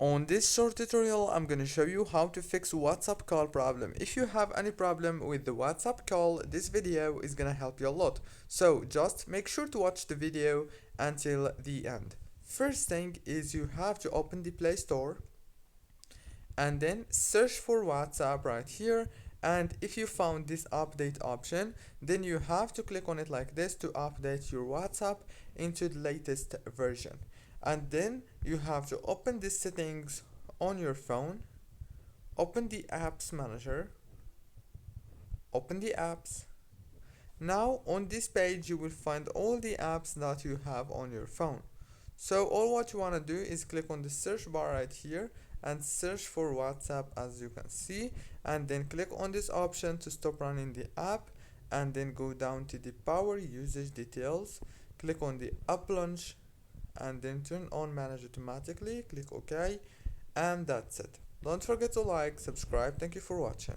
On this short tutorial, I'm gonna show you how to fix WhatsApp call problem. If you have any problem with the WhatsApp call, this video is gonna help you a lot. So just make sure to watch the video until the end. First thing is you have to open the Play Store and then search for WhatsApp right here. And if you found this update option, then you have to click on it like this to update your WhatsApp into the latest version. And then you have to open the settings on your phone, open the apps manager, open the apps. Now on this page you will find all the apps that you have on your phone. So all what you want to do is click on the search bar right here and search for WhatsApp as you can see, and then click on this option to stop running the app, and then go down to the power usage details, click on the app launch, and then turn on manage automatically, click OK, and that's it. Don't forget to like, subscribe. Thank you for watching.